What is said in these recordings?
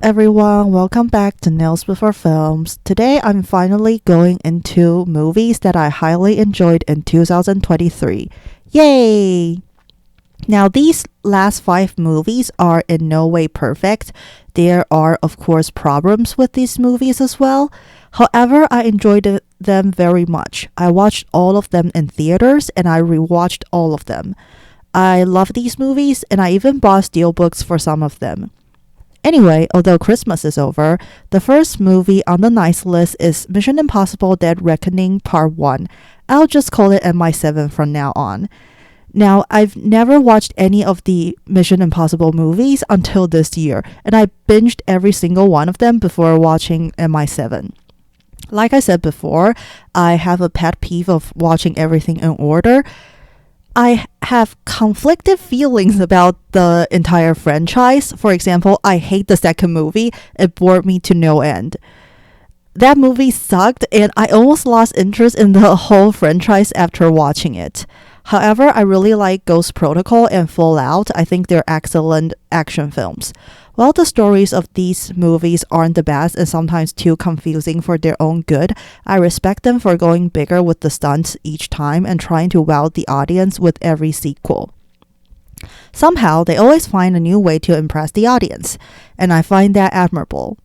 everyone, welcome back to Nails Before Films. Today I'm finally going into movies that I highly enjoyed in 2023. Yay! Now, these last five movies are in no way perfect. There are, of course, problems with these movies as well. However, I enjoyed them very much. I watched all of them in theaters and I rewatched all of them. I love these movies and I even bought steelbooks for some of them. Anyway, although Christmas is over, the first movie on the nice list is Mission Impossible Dead Reckoning Part 1. I'll just call it MI7 from now on. Now, I've never watched any of the Mission Impossible movies until this year, and I binged every single one of them before watching MI7. Like I said before, I have a pet peeve of watching everything in order. I have conflicted feelings about the entire franchise. For example, I hate the second movie. It bored me to no end. That movie sucked and I almost lost interest in the whole franchise after watching it. However, I really like Ghost Protocol and Fallout. I think they're excellent action films. While the stories of these movies aren't the best and sometimes too confusing for their own good, I respect them for going bigger with the stunts each time and trying to wow the audience with every sequel. Somehow, they always find a new way to impress the audience, and I find that admirable.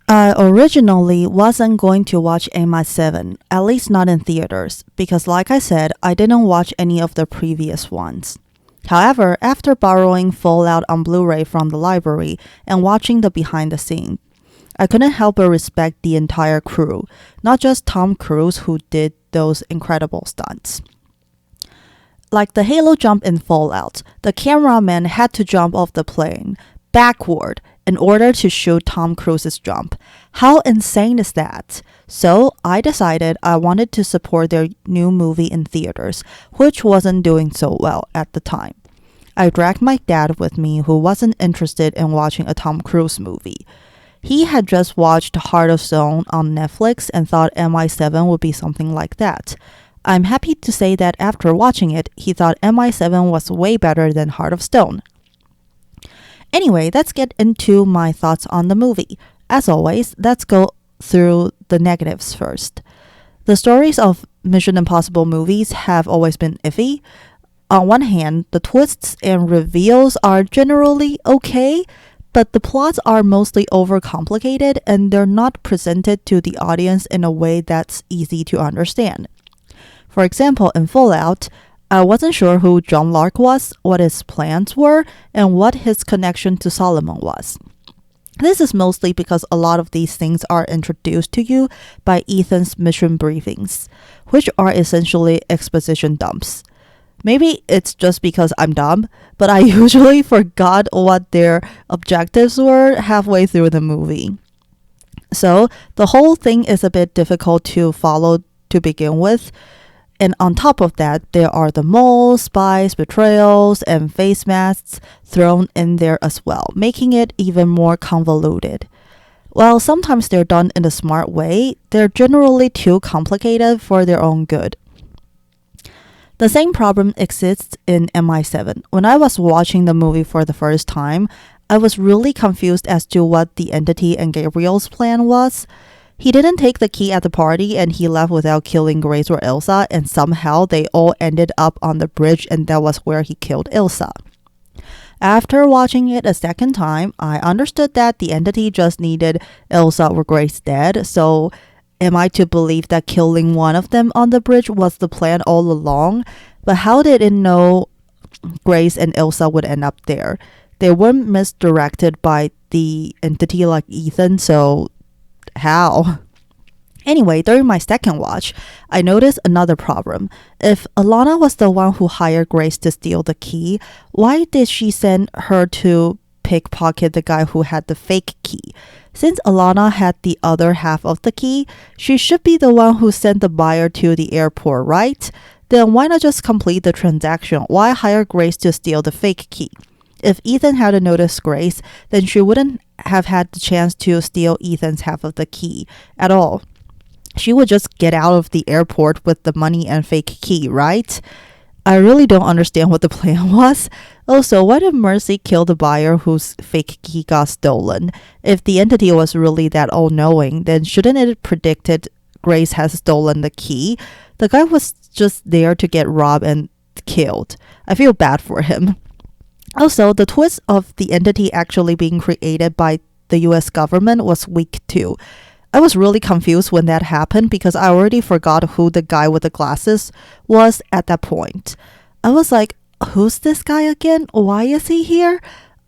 I originally wasn't going to watch MI7, at least not in theaters, because like I said, I didn't watch any of the previous ones. However, after borrowing Fallout on Blu-ray from the library and watching the behind the scenes, I couldn't help but respect the entire crew, not just Tom Cruise who did those incredible stunts. Like the Halo jump in Fallout, the cameraman had to jump off the plane backward in order to shoot Tom Cruise's jump. How insane is that? So I decided I wanted to support their new movie in theaters, which wasn't doing so well at the time. I dragged my dad with me, who wasn't interested in watching a Tom Cruise movie. He had just watched Heart of Stone on Netflix and thought MI7 would be something like that. I'm happy to say that after watching it, he thought MI7 was way better than Heart of Stone. Anyway, let's get into my thoughts on the movie. As always, let's go through the negatives first. The stories of Mission Impossible movies have always been iffy. On one hand, the twists and reveals are generally okay, but the plots are mostly overcomplicated and they're not presented to the audience in a way that's easy to understand. For example, in Fallout, I wasn't sure who John Lark was, what his plans were, and what his connection to Solomon was. This is mostly because a lot of these things are introduced to you by Ethan's mission briefings, which are essentially exposition dumps. Maybe it's just because I'm dumb, but I usually forgot what their objectives were halfway through the movie. So, the whole thing is a bit difficult to follow to begin with. And on top of that, there are the moles, spies, betrayals, and face masks thrown in there as well, making it even more convoluted. While sometimes they're done in a smart way, they're generally too complicated for their own good. The same problem exists in MI7. When I was watching the movie for the first time, I was really confused as to what the entity and Gabriel's plan was. He didn't take the key at the party and he left without killing Grace or Ilsa, and somehow they all ended up on the bridge and that was where he killed Ilsa. After watching it a second time, I understood that the entity just needed Ilsa or Grace dead, so am I to believe that killing one of them on the bridge was the plan all along? But how did it know Grace and Ilsa would end up there? They weren't misdirected by the entity like Ethan, so how? Anyway, during my second watch, I noticed another problem. If Alana was the one who hired Grace to steal the key, why did she send her to pickpocket the guy who had the fake key? Since Alana had the other half of the key, she should be the one who sent the buyer to the airport, right? Then why not just complete the transaction? Why hire Grace to steal the fake key? If Ethan hadn't noticed Grace, then she wouldn't have had the chance to steal Ethan's half of the key at all. She would just get out of the airport with the money and fake key, right? I really don't understand what the plan was. Also, why did Mercy kill the buyer whose fake key got stolen? If the entity was really that all-knowing, then shouldn't it predicted Grace has stolen the key? The guy was just there to get robbed and killed. I feel bad for him. Also, the twist of the entity actually being created by the US government was weak too. I was really confused when that happened because I already forgot who the guy with the glasses was at that point. I was like, who's this guy again? Why is he here?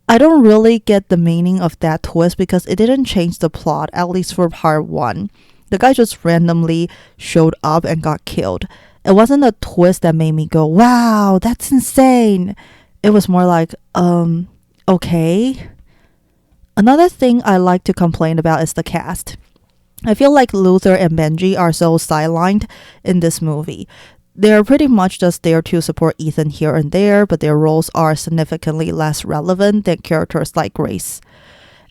I don't really get the meaning of that twist because it didn't change the plot, at least for part 1. The guy just randomly showed up and got killed. It wasn't a twist that made me go, wow, that's insane. It was more like, okay. Another thing I like to complain about is the cast. I feel like Luther and Benji are so sidelined in this movie. They're pretty much just there to support Ethan here and there, but their roles are significantly less relevant than characters like Grace.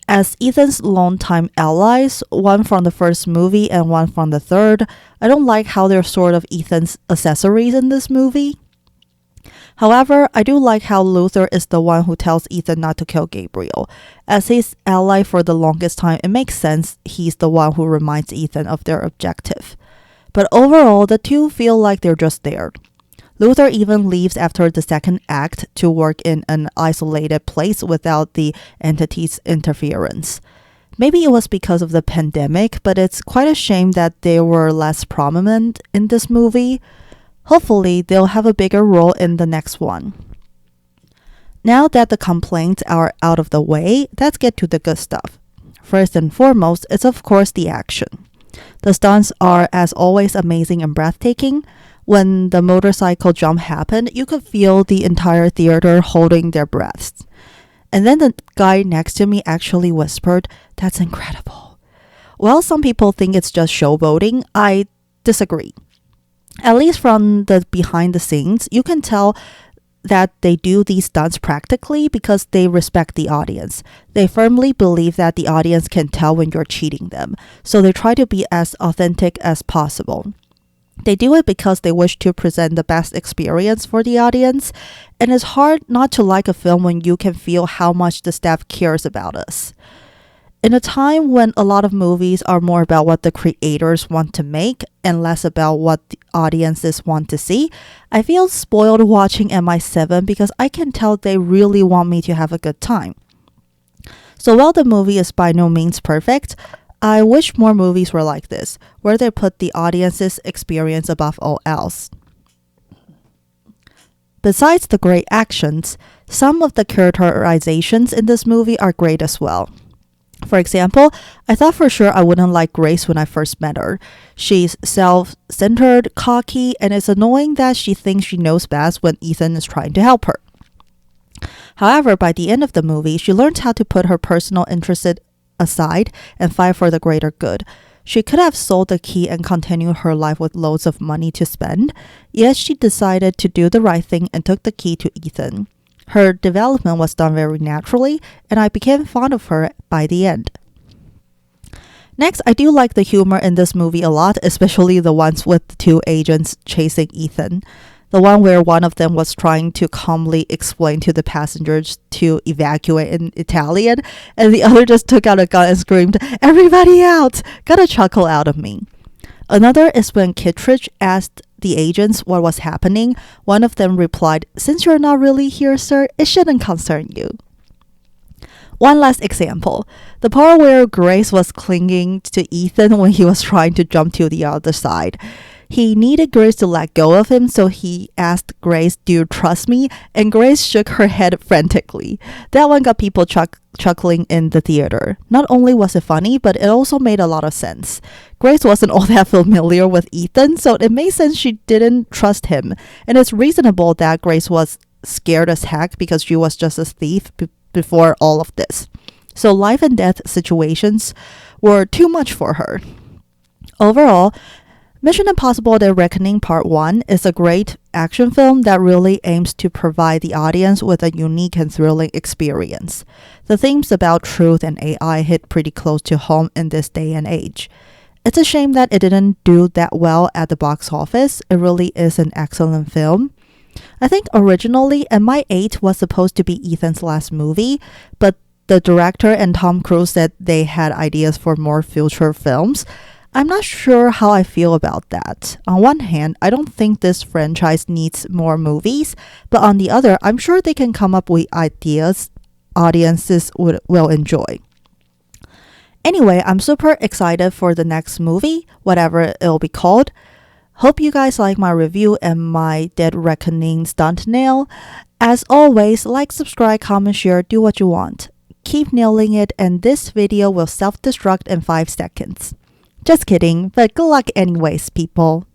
As Ethan's longtime allies, one from the first movie and one from the third, I don't like how they're sort of Ethan's accessories in this movie. However, I do like how Luther is the one who tells Ethan not to kill Gabriel. As his ally for the longest time, it makes sense he's the one who reminds Ethan of their objective. But overall, the two feel like they're just there. Luther even leaves after the second act to work in an isolated place without the entity's interference. Maybe it was because of the pandemic, but it's quite a shame that they were less prominent in this movie. Hopefully, they'll have a bigger role in the next one. Now that the complaints are out of the way, let's get to the good stuff. First and foremost, it's of course the action. The stunts are, as always, amazing and breathtaking. When the motorcycle jump happened, you could feel the entire theater holding their breaths. And then the guy next to me actually whispered, "That's incredible." While some people think it's just showboating, I disagree. At least from the behind the scenes, you can tell that they do these stunts practically because they respect the audience. They firmly believe that the audience can tell when you're cheating them, so they try to be as authentic as possible. They do it because they wish to present the best experience for the audience, and it's hard not to like a film when you can feel how much the staff cares about us. In a time when a lot of movies are more about what the creators want to make and less about what the audiences want to see, I feel spoiled watching MI7 because I can tell they really want me to have a good time. So while the movie is by no means perfect, I wish more movies were like this, where they put the audience's experience above all else. Besides the great actions, some of the characterizations in this movie are great as well. For example, I thought for sure I wouldn't like Grace when I first met her. She's self-centered, cocky, and it's annoying that she thinks she knows best when Ethan is trying to help her. However, by the end of the movie, she learns how to put her personal interests aside and fight for the greater good. She could have sold the key and continued her life with loads of money to spend, yet she decided to do the right thing and took the key to Ethan. Her development was done very naturally, and I became fond of her by the end. Next, I do like the humor in this movie a lot, especially the ones with the two agents chasing Ethan. The one where one of them was trying to calmly explain to the passengers to evacuate in Italian, and the other just took out a gun and screamed, "Everybody out!" Got a chuckle out of me. Another is when Kittredge asked the agents what was happening. One of them replied, "Since you're not really here, sir, it shouldn't concern you." One last example. The part where Grace was clinging to Ethan when he was trying to jump to the other side. He needed Grace to let go of him, so he asked Grace, "Do you trust me?" And Grace shook her head frantically. That one got people chuckling in the theater. Not only was it funny, but it also made a lot of sense. Grace wasn't all that familiar with Ethan, so it made sense she didn't trust him. And it's reasonable that Grace was scared as heck because she was just a thief before all of this. So life and death situations were too much for her. Overall, Mission Impossible: The Reckoning Part 1 is a great action film that really aims to provide the audience with a unique and thrilling experience. The themes about truth and AI hit pretty close to home in this day and age. It's a shame that it didn't do that well at the box office. It really is an excellent film. I think originally MI8 was supposed to be Ethan's last movie, but the director and Tom Cruise said they had ideas for more future films. I'm not sure how I feel about that. On one hand, I don't think this franchise needs more movies, but on the other, I'm sure they can come up with ideas audiences will enjoy. Anyway, I'm super excited for the next movie, whatever it'll be called. Hope you guys like my review and my Dead Reckoning stunt nail. As always, like, subscribe, comment, share, do what you want. Keep nailing it, and this video will self-destruct in 5 seconds. Just kidding, but good luck anyways, people.